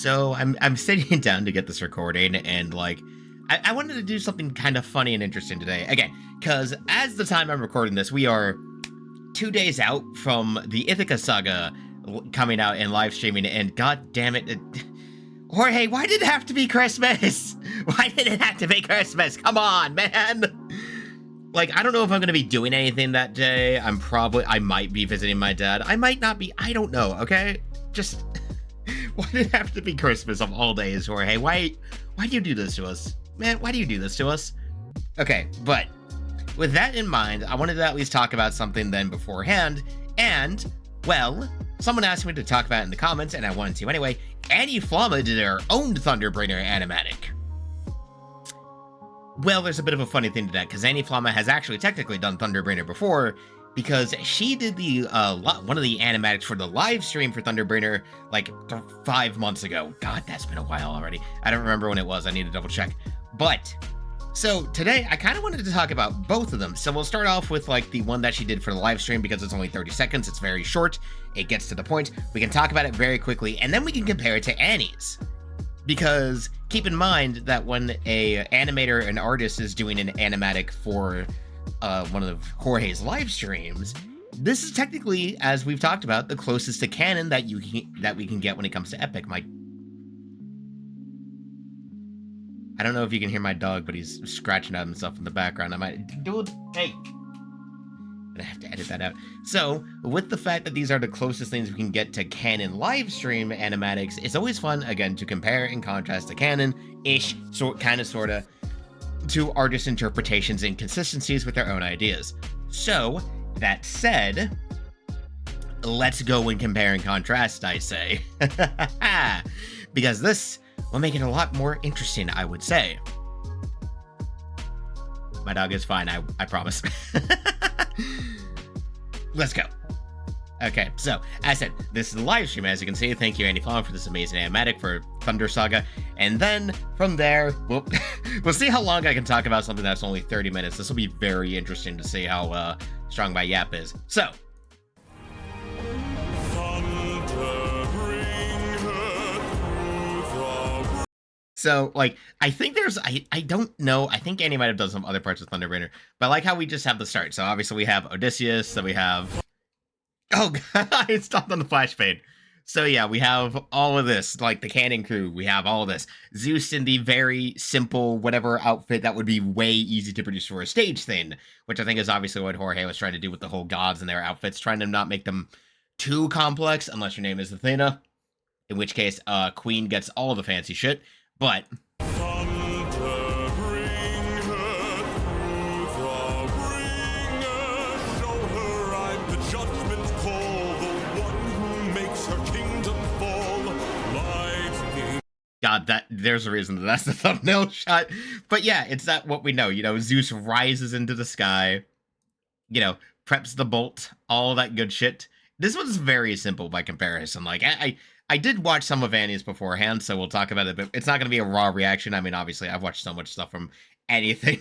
So I'm sitting down to get this recording, and like I wanted to do something kind of funny and interesting today. Again, because as the time I'm recording this, we are 2 days out from the Ithaca saga coming out and live streaming, and god damn it, Jorge, why did it have to be Christmas? Why did it have to be Christmas? Come on, man. Like, I don't know if I'm going to be doing anything that day. I might be visiting my dad. I might not be. I don't know, okay? Just, why did it have to be Christmas of all days, Jorge? Why do you do this to us? Man, why do you do this to us? Okay, but with that in mind, I wanted to at least talk about something then beforehand. And, well, someone asked me to talk about it in the comments, and I wanted to anyway. Anniflamma did her own Thunderbringer animatic. Well, there's a bit of a funny thing to that, because Anniflamma has actually technically done Thunderbringer before, because she did the one of the animatics for the live stream for Thunderbringer like 5 months ago. God, that's been a while already. I don't remember when it was. I need to double check. But so today I kind of wanted to talk about both of them. So we'll start off with like the one that she did for the live stream, because it's only 30 seconds. It's very short. It gets to the point. We can talk about it very quickly, and then we can compare it to Annie's. Because keep in mind that when a animator and artist is doing an animatic for one of Jorge's live streams, this is technically, as we've talked about, the closest to canon that we can get when it comes to Epic. I don't know if you can hear my dog, but he's scratching at himself in the background. Dude, hey. I'm gonna have to edit that out. So, with the fact that these are the closest things we can get to canon live stream animatics, it's always fun, again, to compare and contrast the canon-ish, sorta, to artist interpretations and consistencies with their own ideas. So, that said, let's go and compare and contrast, I say. Because this will make it a lot more interesting, I would say. My dog is fine, I promise. Let's go. Okay, so, as I said, this is the live stream, as you can see. Thank you, Anniflamma, for this amazing animatic for Thunder Saga. And then, from there, we'll see how long I can talk about something that's only 30 minutes. This will be very interesting to see how strong my yap is. So, like, I think there's, I don't know, I think Annie might have done some other parts of Thunderbringer, but I like how we just have the start. So obviously we have Odysseus, so we have, oh god, I stopped on the flash fade. So yeah, we have all of this, like the Cannon crew, we have all of this. Zeus in the very simple, whatever outfit that would be way easy to produce for a stage thing, which I think is obviously what Jorge was trying to do with the whole gods and their outfits, trying to not make them too complex, unless your name is Athena, in which case, Queen gets all the fancy shit. But God, there's a reason that's the thumbnail shot. But yeah, it's that what we know. You know, Zeus rises into the sky, you know, preps the bolt, all that good shit. This one's very simple by comparison. Like, I did watch some of Annie's beforehand, so we'll talk about it, but it's not going to be a raw reaction. I mean, obviously, I've watched so much stuff from anything.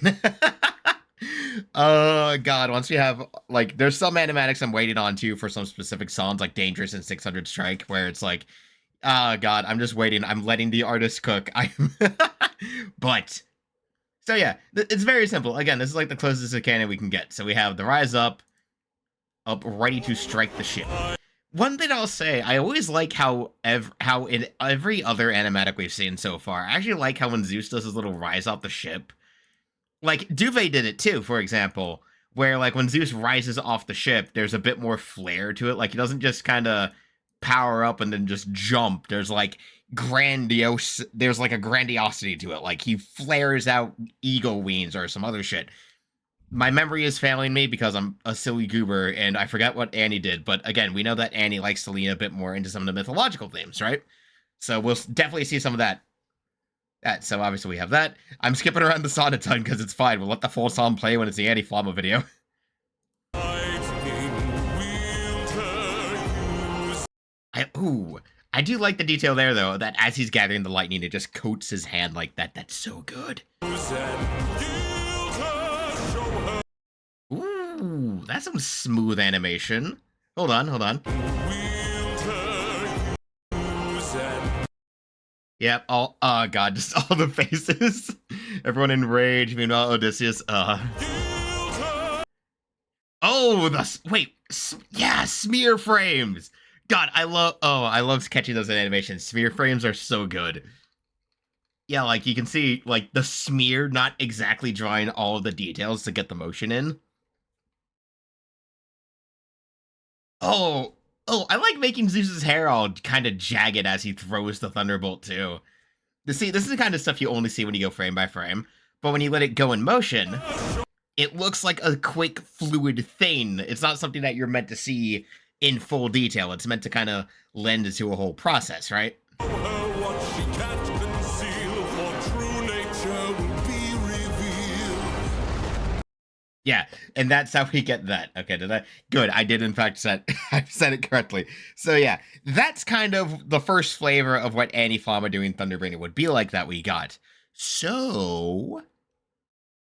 Oh, God, once we have, like, there's some animatics I'm waiting on, too, for some specific songs, like Dangerous and 600 Strike, where it's like, oh, God, I'm just waiting. I'm letting the artist cook. But, so yeah, it's very simple. Again, this is like the closest to canon we can get. So we have the Rise Up, ready to strike the ship. One thing I'll say, I always like how in every other animatic we've seen so far, I actually like how when Zeus does his little rise off the ship, like, Duvet did it too, for example, where, like, when Zeus rises off the ship, there's a bit more flair to it. Like, he doesn't just kind of power up and then just jump. There's, like, there's, like, a grandiosity to it. Like, he flares out ego wings or some other shit. My memory is failing me because I'm a silly goober and I forgot what Annie did. But again, we know that Annie likes to lean a bit more into some of the mythological themes, right? So we'll definitely see some of that. So obviously we have that. I'm skipping around the song a ton because it's fine. We'll let the full song play when it's the Anniflamma video. I do like the detail there, though, that as he's gathering the lightning, it just coats his hand like that. That's so good. Ooh, that's some smooth animation. Hold on. Yep, all, oh god, just all the faces. Everyone in rage, meanwhile Odysseus, Oh, wait, yeah, smear frames. God, I love catching those in animation. Smear frames are so good. Yeah, like you can see, like the smear not exactly drawing all of the details to get the motion in. Oh, I like making Zeus's hair all kind of jagged as he throws the thunderbolt too. See, this is the kind of stuff you only see when you go frame by frame, but when you let it go in motion, it looks like a quick, fluid thing. It's not something that you're meant to see in full detail. It's meant to kind of lend to a whole process, right? Yeah, and that's how we get that. Okay, did I? Good, I did in fact I said it correctly. So yeah, that's kind of the first flavor of what Anniflamma doing Thunderbringer would be like that we got. So,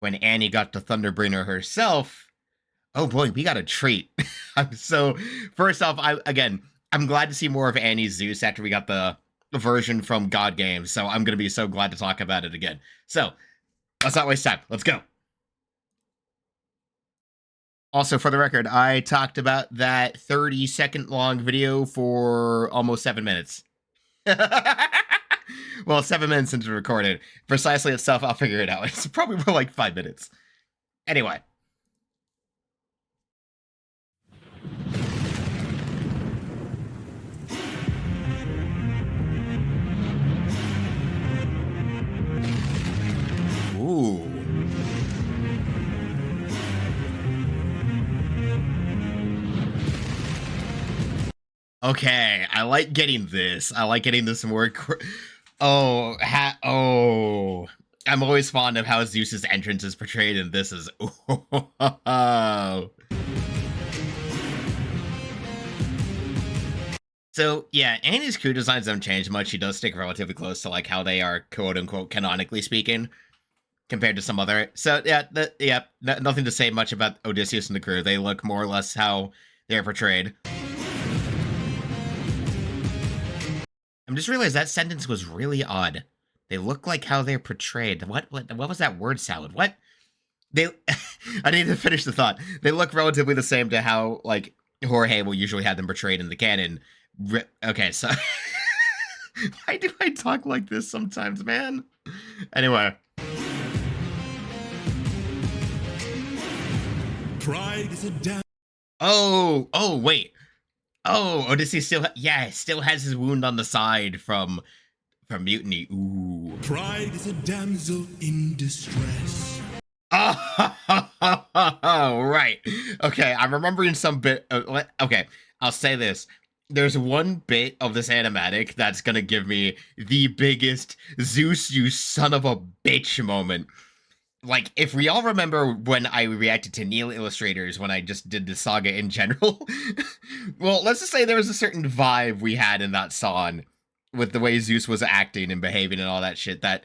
when Annie got to Thunderbringer herself, oh boy, we got a treat. So, first off, I'm glad to see more of Annie's Zeus after we got the version from God Games, so I'm gonna be so glad to talk about it again. So, let's not waste time. Let's go. Also, for the record, I talked about that 30-second long video for almost 7 minutes. Well, 7 minutes into recorded. Precisely itself, I'll figure it out. It's probably more like 5 minutes. Anyway. Ooh. Okay, I like getting this. I like getting this more. Oh, I'm always fond of how Zeus's entrance is portrayed, and this is. Oh. So yeah, Annie's crew designs don't change much. She does stick relatively close to like how they are, quote unquote, canonically speaking, compared to some other. So yeah, nothing to say much about Odysseus and the crew. They look more or less how they're portrayed. I'm just realized that sentence was really odd. They look like how they're portrayed. What was that word salad? What? They I need to finish the thought. They look relatively the same to how like Jorge will usually have them portrayed in the canon. Okay, so why do I talk like this sometimes, man? Anyway. Pride is a damn. Oh, wait. Oh, Odysseus still has his wound on the side from mutiny. Ooh. Pride is a damsel in distress. Oh, right. Okay, I'm remembering some bit. Okay, I'll say this. There's one bit of this animatic that's gonna give me the biggest Zeus, you son of a bitch moment. Like, if we all remember when I reacted to Neil illustrators when I just did the saga in general, well, let's just say there was a certain vibe we had in that song with the way Zeus was acting and behaving and all that shit that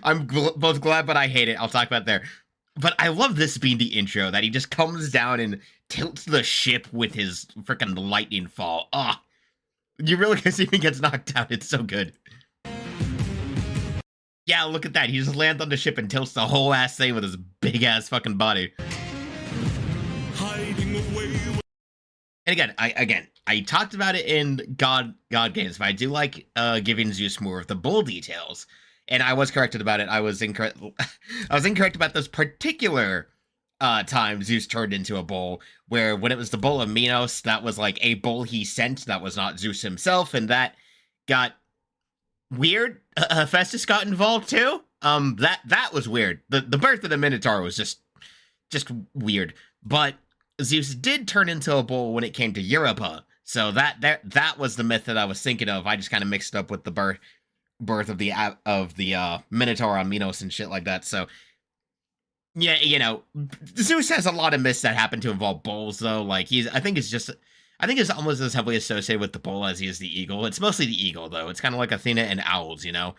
I'm both glad but I hate it. I'll talk about it there. But I love this being the intro, that he just comes down and tilts the ship with his freaking lightning fall. Ah, you really can see him gets knocked out. It's so good. Yeah, look at that. He just lands on the ship and tilts the whole ass thing with his big ass fucking body. Hiding away. And again, I talked about it in God Games, but I do like giving Zeus more of the bull details. And I was corrected about it. I was incorrect. I was incorrect about this particular time Zeus turned into a bull, where when it was the bull of Minos, that was like a bull he sent. That was not Zeus himself, and that got weird. Hephaestus got involved too. That was weird. The birth of the Minotaur was just weird. But Zeus did turn into a bull when it came to Europa. So that was the myth that I was thinking of. I just kind of mixed it up with the birth of the Minotaur on Minos and shit like that. So yeah, you know, Zeus has a lot of myths that happen to involve bulls though. Like I think it's almost as heavily associated with the bull as he is the eagle. It's mostly the eagle, though. It's kind of like Athena and owls, you know?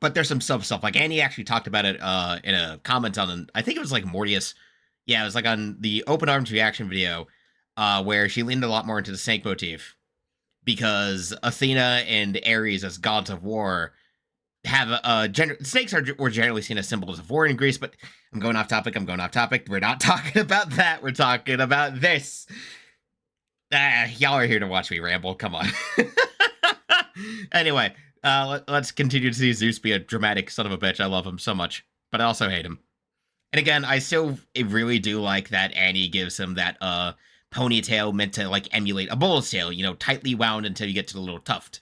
But there's some stuff. Like, Annie actually talked about it in a comment on, I think it was like Mortius. Yeah, it was like on the Open Arms reaction video, where she leaned a lot more into the snake motif. because Athena and Ares as gods of war have snakes were generally seen as symbols of war in Greece. But I'm going off topic. We're not talking about that. We're talking about this. Y'all are here to watch me ramble. Come on. Anyway, let's continue to see Zeus be a dramatic son of a bitch. I love him so much, but I also hate him. And again, I still really do like that Annie gives him that ponytail meant to like emulate a bull's tail, you know, tightly wound until you get to the little tuft.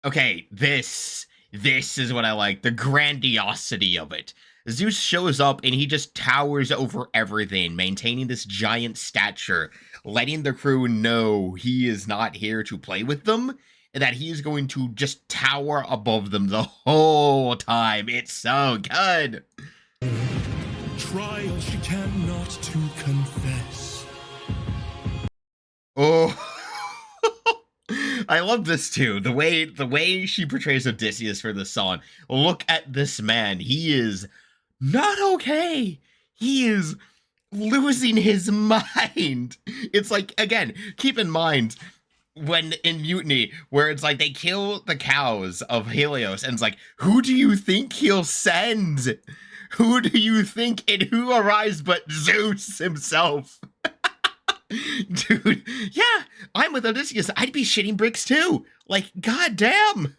Okay, this is what I like, the grandiosity of it. Zeus shows up and he just towers over everything, maintaining this giant stature, letting the crew know he is not here to play with them, and that he is going to just tower above them the whole time. It's so good. Trial she cannot to confess. Oh. I love this too. The way she portrays Odysseus for this song. Look at this man. He is not okay. He is losing his mind. It's like, again, keep in mind when in Mutiny, where it's like they kill the cows of Helios, and it's like, who do you think he'll send? Who do you think? And who arrives but Zeus himself? Dude, yeah, I'm with Odysseus. I'd be shitting bricks too. Like, goddamn.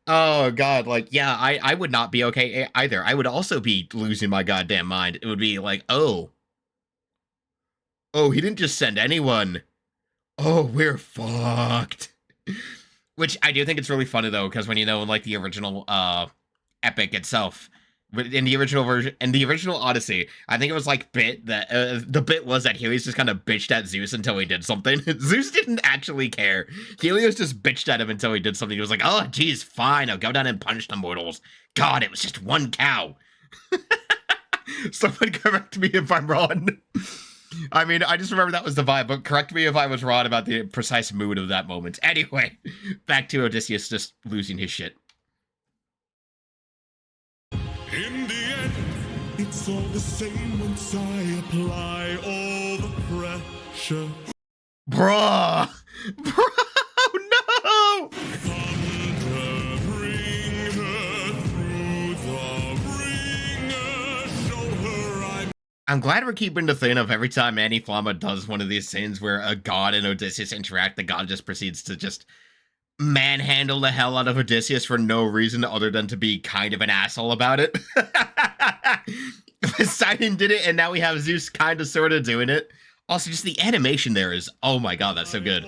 Oh, God. Like, yeah, I would not be okay either. I would also be losing my goddamn mind. It would be like, oh, he didn't just send anyone. Oh, we're fucked. Which I do think it's really funny, though, because when you know, in, like, the original epic itself, in the original version, in the original Odyssey, I think it was like the bit was that Helios just kind of bitched at Zeus until he did something. Zeus didn't actually care. Helios just bitched at him until he did something. He was like, oh, geez, fine, I'll go down and punish the mortals. God, it was just one cow. Someone correct me if I'm wrong. I mean, I just remember that was the vibe, but correct me if I was wrong about the precise mood of that moment. Anyway, back to Odysseus just losing his shit. In the end, it's all the same once I apply all the pressure. Bruh! No! Thunder, bring her through the ringer, show her I'm glad we're keeping the thing of every time Anniflamma does one of these scenes where a god and Odysseus interact, the god just proceeds to just manhandle the hell out of Odysseus for no reason other than to be kind of an asshole about it. Poseidon did it, and now we have Zeus kind of sort of doing it. Also, just the animation there is, oh my god, that's so good.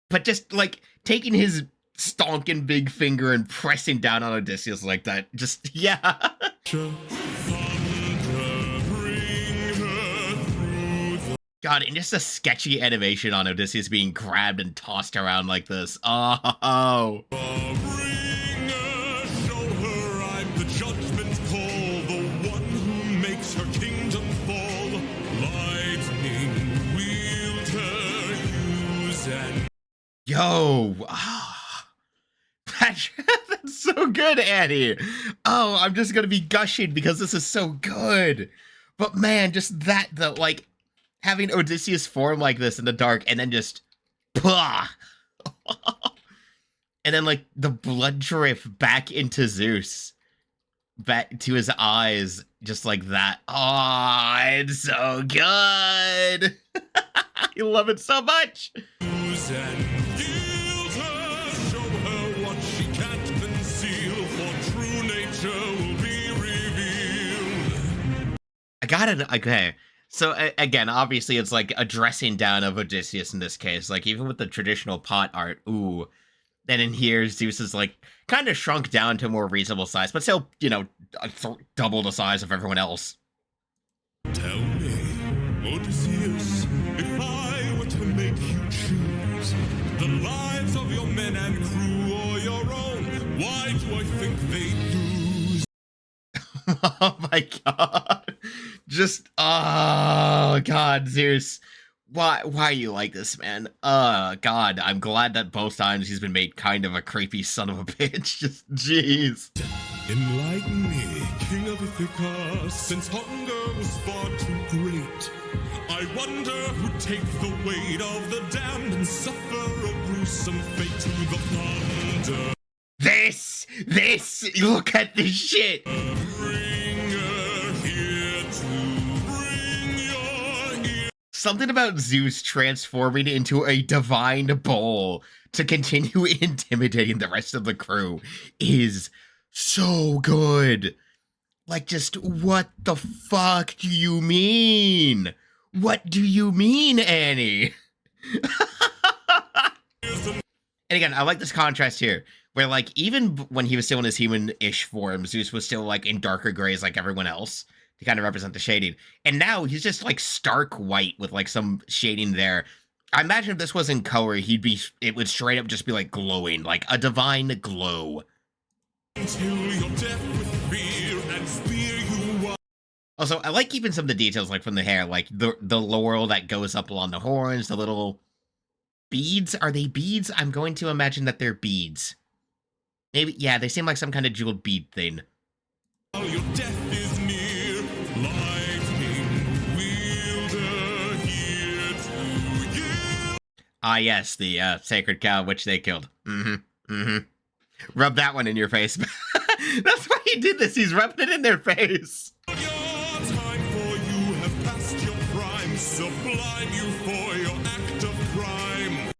But just, like, taking his stonking big finger and pressing down on Odysseus like that, just, yeah. God, and just a sketchy animation on Odysseus being grabbed and tossed around like this. Oh. Yo. That's so good, Annie. Oh, I'm just gonna be gushing because this is so good. But man, just that, the, like, having Odysseus form like this in the dark, and then just, pah! And then, like, the blood drip back into Zeus. Back to his eyes, just like that. Oh, it's so good! I love it so much! I got it, okay. So, again, obviously, it's like a dressing down of Odysseus in this case. Like, even with the traditional pot art, ooh. Then in here, Zeus is, like, kind of shrunk down to a more reasonable size, but still, you know, double the size of everyone else. Tell me, Odysseus, if I were to make you choose the lives of your men and crew or your own, why do I think they'd lose? Oh my god. Just, oh god, Zeus. Why are you like this, man? God, I'm glad that both times he's been made kind of a creepy son of a bitch. Just, jeez. Enlighten me, king of Africa, since hunger was far too great. I wonder who'd take the weight of the damned and suffer a gruesome fate to the thunder. This, look at this shit. Something about Zeus transforming into a divine bull to continue intimidating the rest of the crew is so good. Like, just what the fuck do you mean? What do you mean, Annie? And again, I like this contrast here, where, like, even when he was still in his human-ish form, Zeus was still, like, in darker grays like everyone else to kind of represent the shading. And now he's just, like, stark white with, like, some shading there. I imagine if this was in color, it would straight up just be, like, glowing, like a divine glow. Until you're deaf with fear and spear you up. Also, I like keeping some of the details, like, from the hair, like the laurel that goes up along the horns, the little beads. Are they beads? I'm going to imagine that they're beads. Maybe, yeah, they seem like some kind of jeweled bead thing. Oh, your death is near, lightning wielder here to you. Ah, yes, the sacred cow which they killed. Rub that one in your face. That's why he did this. He's rubbing it in their face. Your time for you have passed your prime. Sublime you for your act of crime.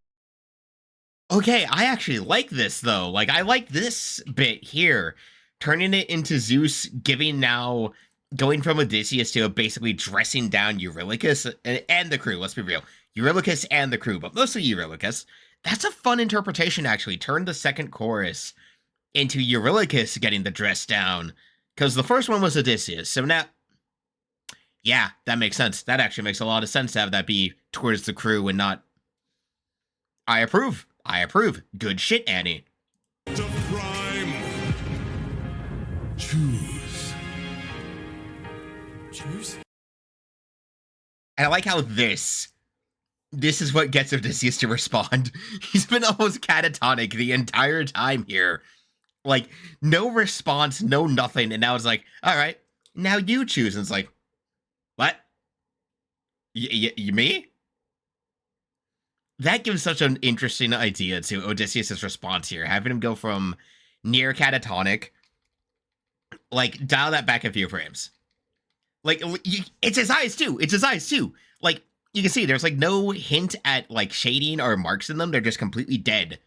Okay, I actually like this, though. Like, I like this bit here. Turning it into Zeus, going from Odysseus to basically dressing down Eurylochus and the crew, let's be real. Eurylochus and the crew, but mostly Eurylochus. That's a fun interpretation, actually. Turn the second chorus into Eurylochus getting the dress down. Because the first one was Odysseus, so now... Yeah, that makes sense. That actually makes a lot of sense to have that be towards the crew and not... I approve. I approve. Good shit, Annie. Choose. And I like how this is what gets Odysseus to respond. He's been almost catatonic the entire time here. Like, no response, no nothing, and now it's like, all right, now you choose. And it's like, what? You me? That gives such an interesting idea to Odysseus' response here, having him go from near catatonic, like, dial that back a few frames. Like, it's his eyes, too. It's his eyes, too. Like, you can see there's, like, no hint at, like, shading or marks in them. They're just completely dead.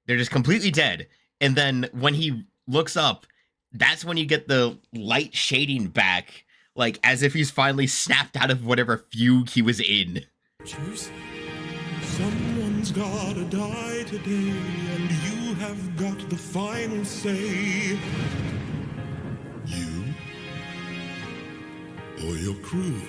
They're just completely dead. And then when he looks up, that's when you get the light shading back, like, as if he's finally snapped out of whatever fugue he was in. Choose. Someone's gotta die today, and you have got the final say. You or your crew.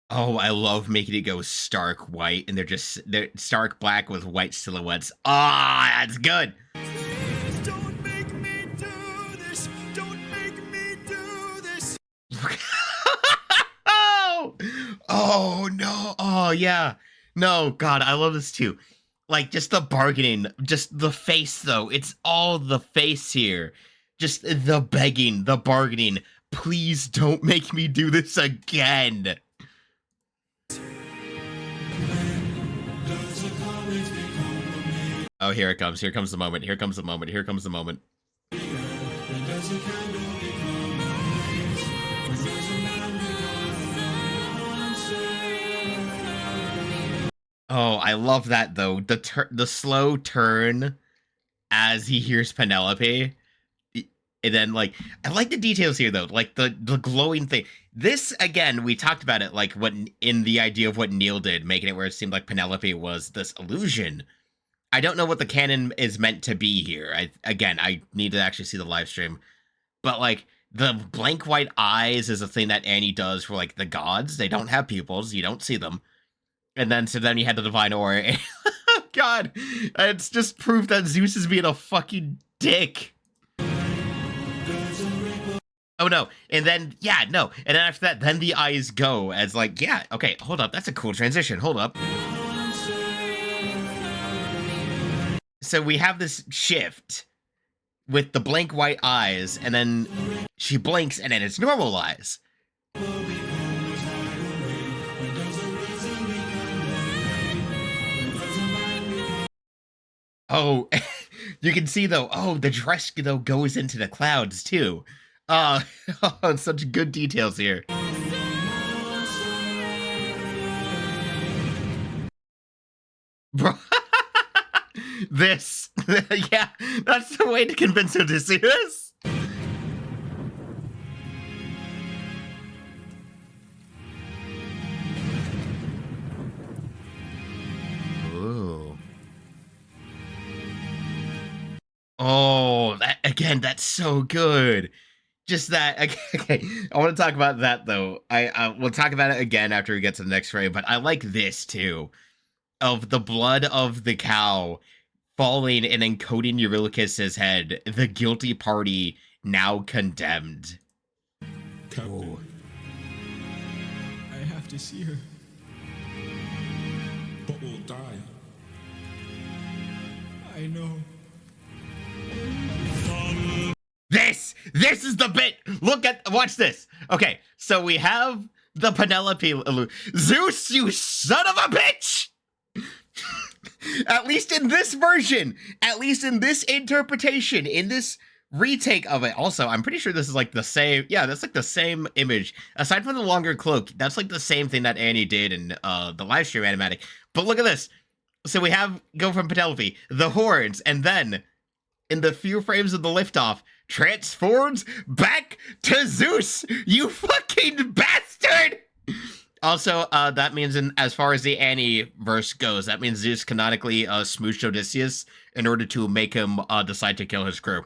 Oh, I love making it go stark white, and they're stark black with white silhouettes. Ah, that's good. Please don't make me do this. Don't make me do this. Oh no. Oh yeah. No, God, I love this too. Like, just the bargaining, just the face, though. It's all the face here. Just the begging, the bargaining. Please don't make me do this again. Oh, here it comes. Here comes the moment. Here comes the moment. Here comes the moment. Oh, I love that, though. The slow turn as he hears Penelope. And then, like, I like the details here, though. Like, the glowing thing. This, again, we talked about it, like, in the idea of what Neil did, making it where it seemed like Penelope was this illusion. I don't know what the canon is meant to be here. I need to actually see the live stream. But, like, the blank white eyes is a thing that Annie does for, like, the gods. They don't have pupils. You don't see them. And then, so then you had the divine aura. And, oh, God. It's just proof that Zeus is being a fucking dick. Oh, no. And then, yeah, no. And then after that, then the eyes go as like, yeah, okay, hold up. That's a cool transition. Hold up. So we have this shift with the blank white eyes, and then she blinks, and then it's normal eyes. Oh, you can see though. Oh, the dress though goes into the clouds too. Uh, such good details here. Bro, this, yeah, that's the way to convince Odysseus. Ooh. Oh, that again, that's so good. Just that. Okay, I want to talk about that though. I we'll talk about it again after we get to the next frame. But I like this too, of the blood of the cow falling and then coating Eurylochus's head. The guilty party now condemned. Captain, I have to see her. But we'll die. I know. This is the bit. Watch this. Okay, so we have the Penelope Zeus, you son of a bitch. At least in this version, at least in this interpretation, in this retake of it. Also, I'm pretty sure this is like the same. Yeah, that's like the same image. Aside from the longer cloak, that's like the same thing that Annie did in the live stream animatic. But look at this. So we go from Penelope, the horns, and then in the few frames of the liftoff, transforms back to Zeus, you fucking bastard! Also, that means as far as the Annie verse goes, that means Zeus canonically smooshed Odysseus in order to make him decide to kill his crew.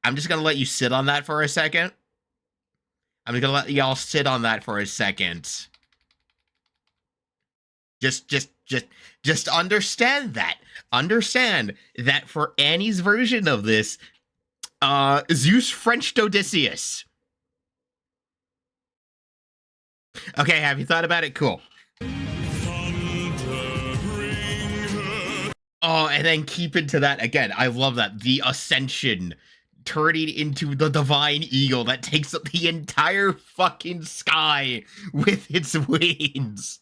I'm just gonna let you sit on that for a second. I'm just gonna let y'all sit on that for a second. Just understand that. Understand that for Annie's version of this, Zeus Frenched Odysseus. Okay, have you thought about it? Cool. Oh, and then keep into that again. I love that. The ascension turning into the divine eagle that takes up the entire fucking sky with its wings.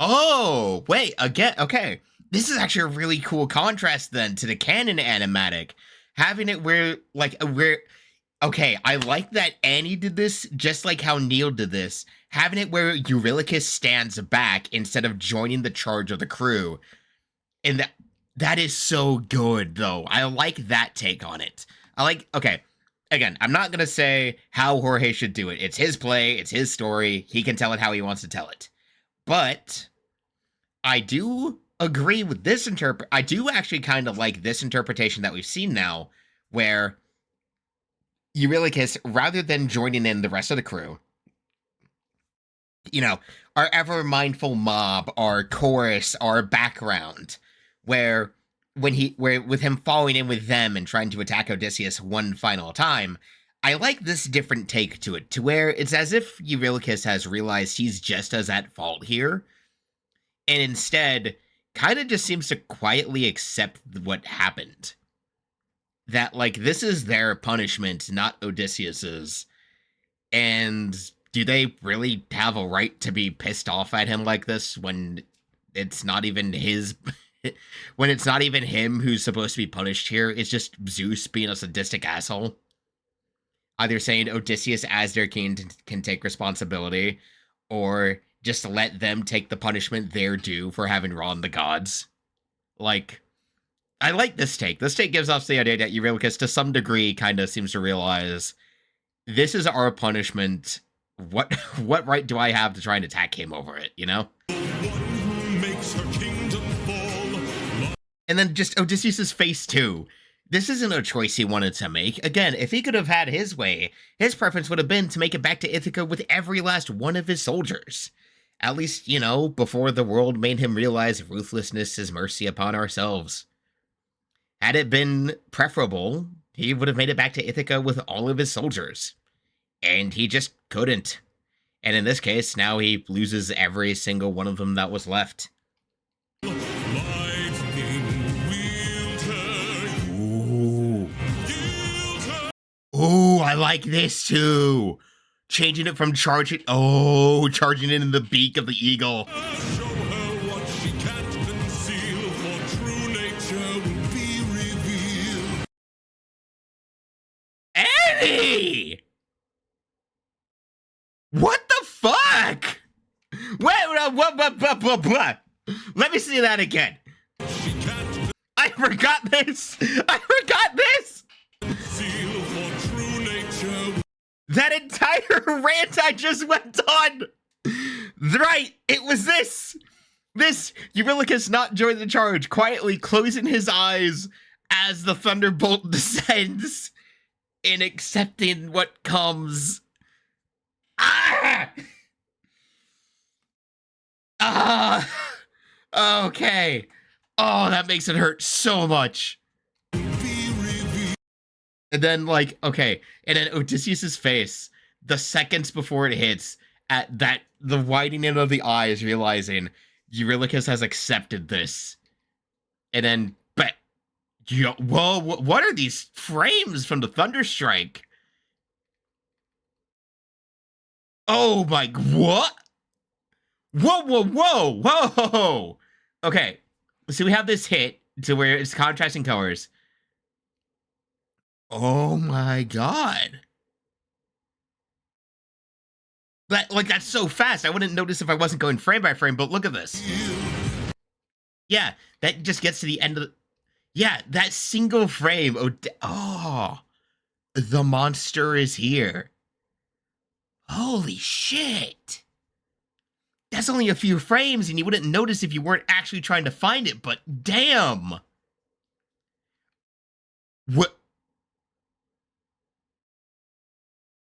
Oh, wait, again, okay. This is actually a really cool contrast then to the canon animatic. Having it okay, I like that Annie did this just like how Neil did this. Having it where Eurylochus stands back instead of joining the charge of the crew. And that is so good, though. I like that take on it. Okay, again, I'm not going to say how Jorge should do it. It's his play, it's his story. He can tell it how he wants to tell it. But I do agree with this I do actually kind of like this interpretation that we've seen now, where Eurylochus, rather than joining in the rest of the crew, our ever mindful mob, our chorus, our background, where with him falling in with them and trying to attack Odysseus one final time, I like this different take to it, to where it's as if Eurylochus has realized he's just as at fault here, and instead kind of just seems to quietly accept what happened. That, like, this is their punishment, not Odysseus's. And do they really have a right to be pissed off at him like this when it's not even his... when it's not even him who's supposed to be punished here? It's just Zeus being a sadistic asshole. Either saying Odysseus as their king can take responsibility, or just let them take the punishment they're due for having wronged the gods. Like, I like this take. This take gives us the idea that Eurylochus, to some degree, kind of seems to realize, this is our punishment. What right do I have to try and attack him over it, you know? And then just Odysseus' face, too. This isn't a choice he wanted to make. Again, if he could have had his way, his preference would have been to make it back to Ithaca with every last one of his soldiers. At least, before the world made him realize ruthlessness is mercy upon ourselves. Had it been preferable, he would have made it back to Ithaca with all of his soldiers. And he just couldn't. And in this case, now he loses every single one of them that was left. Ooh. Ooh, I like this too. Changing it from charging. Oh, charging it in the beak of the eagle. Show her what she can't conceal, for true nature will be revealed. Annie! What the fuck? Wait, what? Let me see that again. I forgot this. That entire rant I just went on. Right, it was this. Eurylochus not joining the charge, quietly closing his eyes as the thunderbolt descends and accepting what comes. Okay. Oh, that makes it hurt so much. And then, like, okay, and then Odysseus's face, the seconds before it hits, at that, the widening of the eyes, realizing Eurylochus has accepted this. And then, but, yo, whoa, what are these frames from the Thunderstrike? Oh my, what? Whoa. Okay, so we have this hit to where it's contrasting colors. Oh my god. That's so fast. I wouldn't notice if I wasn't going frame by frame, but look at this. Yeah, that just gets to the end of the... Yeah, that single frame. Oh, the monster is here. Holy shit. That's only a few frames, and you wouldn't notice if you weren't actually trying to find it, but damn. What?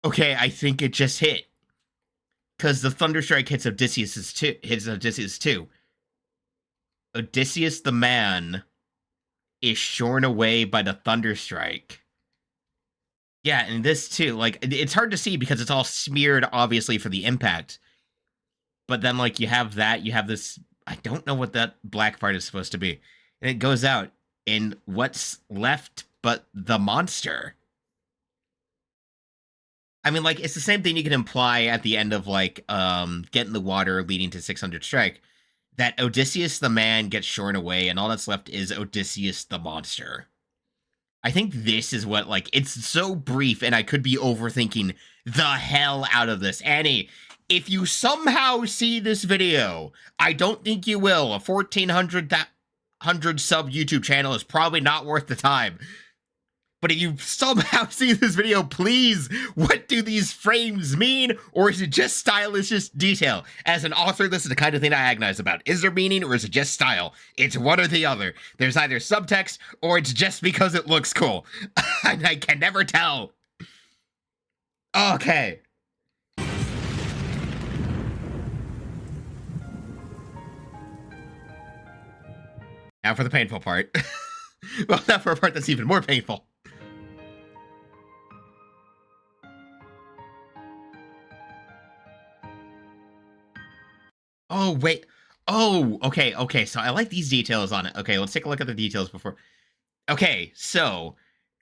Okay, I think it just hit. Because the Thunderstrike hits Odysseus too. Odysseus the man is shorn away by the Thunderstrike. Yeah, and this too, like, it's hard to see because it's all smeared, obviously, for the impact. But then, like, you have this, I don't know what that black part is supposed to be. And it goes out, and what's left but the monster? I mean, like, it's the same thing you can imply at the end of, like, Get in the Water leading to 600 Strike. That Odysseus the man gets shorn away, and all that's left is Odysseus the monster. I think this is what, like, it's so brief, and I could be overthinking the hell out of this. Annie, if you somehow see this video, I don't think you will. A 1,400 sub YouTube channel is probably not worth the time. But if you somehow see this video, please, what do these frames mean? Or is it just stylish detail? As an author, this is the kind of thing I agonize about. Is there meaning or is it just style? It's one or the other. There's either subtext or it's just because it looks cool. And I can never tell. Okay. Now for the painful part. Well, now for a part that's even more painful. Oh, wait. Oh, okay. So I like these details on it. Okay, let's take a look at the details before. Okay, so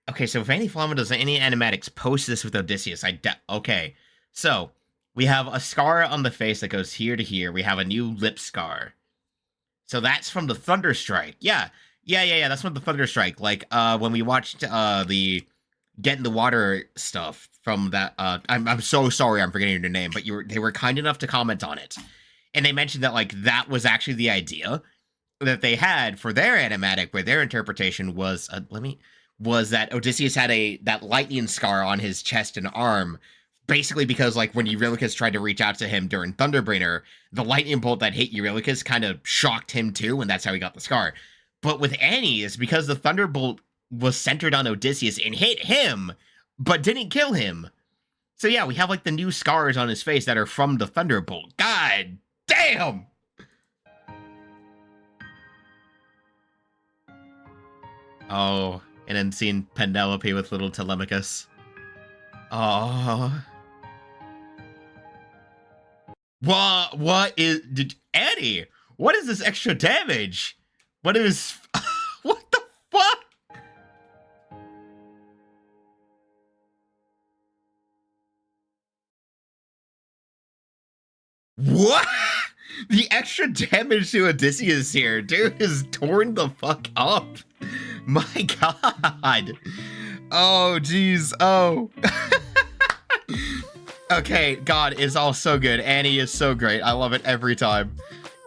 if Anniflamma does any animatics, post this with Odysseus. Okay, so we have a scar on the face that goes here to here. We have a new lip scar. So that's from the Thunderstrike. Yeah. That's from the Thunderstrike. Like, when we watched the Get in the Water stuff from that. I'm so sorry, I'm forgetting your name, but they were kind enough to comment on it. And they mentioned that, like, that was actually the idea that they had for their animatic, where their interpretation was, that Odysseus had that lightning scar on his chest and arm, basically because, like, when Eurylochus tried to reach out to him during Thunderbringer, the lightning bolt that hit Eurylochus kind of shocked him too, and that's how he got the scar. But with Annie, it's because the thunderbolt was centered on Odysseus and hit him, but didn't kill him. So yeah, we have, like, the new scars on his face that are from the thunderbolt. God damn! Oh, and then seeing Penelope with little Telemachus. Oh. What is Annie? What is this extra damage? What is what the fuck? What? The extra damage to Odysseus here, dude, is torn the fuck up. My god. Oh, jeez. Oh. Okay, God, it's all so good. Annie is so great. I love it every time.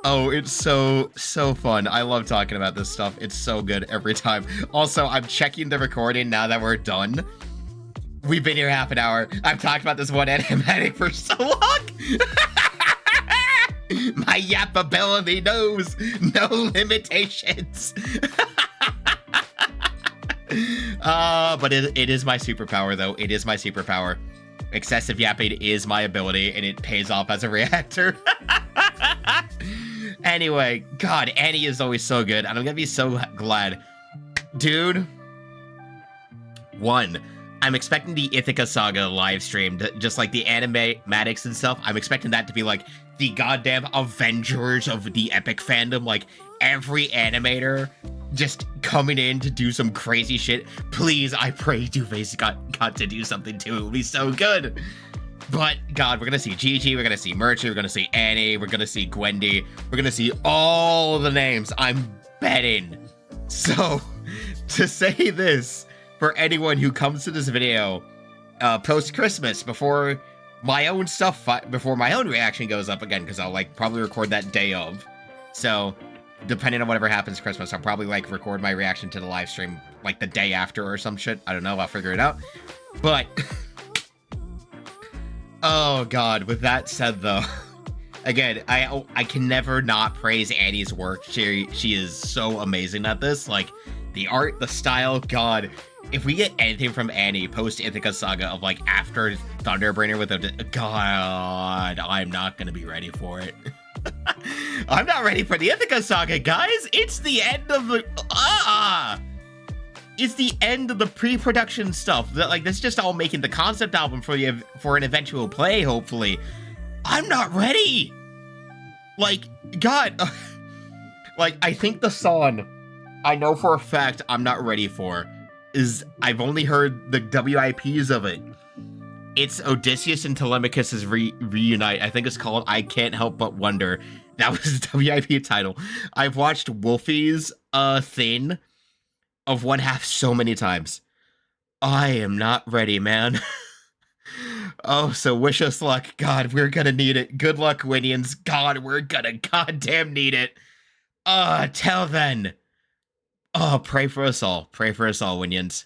Oh, it's so fun. I love talking about this stuff. It's so good every time. Also, I'm checking the recording now that we're done. We've been here half an hour. I've talked about this one animatic for so long. My yap ability knows no limitations. But it is my superpower, though. It is my superpower. Excessive yapping is my ability, and it pays off as a reactor. Anyway, God, Annie is always so good, and I'm gonna be so glad. Dude, one, I'm expecting the Ithaca Saga live stream, just like the animatics and stuff. I'm expecting that to be like the goddamn Avengers of the epic fandom, like every animator just coming in to do some crazy shit. Please, I pray Two-Face got to do something too. It would be so good. But God, we're gonna see Gigi, we're gonna see Murchie, we're gonna see Annie, we're gonna see Gwendy, we're gonna see all the names. I'm betting. So, to say this, for anyone who comes to this video post-Christmas, before my own stuff, before my own reaction goes up again, because I'll like probably record that day of. So, depending on whatever happens Christmas, I'll probably like record my reaction to the live stream like the day after or some shit. I don't know, I'll figure it out. But oh God, with that said though, again, I can never not praise Annie's work. She is so amazing at this. Like the art, the style, God. If we get anything from Annie post Ithaca Saga of like after Thunderbringer with a God, I'm not gonna be ready for it. I'm not ready for the Ithaca Saga, guys. It's the end of the it's the end of the pre-production stuff. That like that's just all making the concept album for an eventual play, hopefully. I'm not ready. Like, God, like I think the song I know for a fact I'm not ready for is I've only heard the WIPs of it. It's Odysseus and Telemachus's reunite. I think it's called I Can't Help But Wonder. That was the WIP title. I've watched Wolfie's thing of one half so many times. I am not ready, man. Oh, so wish us luck. God, we're gonna need it. Good luck, Winians. God, we're gonna goddamn need it. Till then. Oh, pray for us all. Pray for us all, Winians.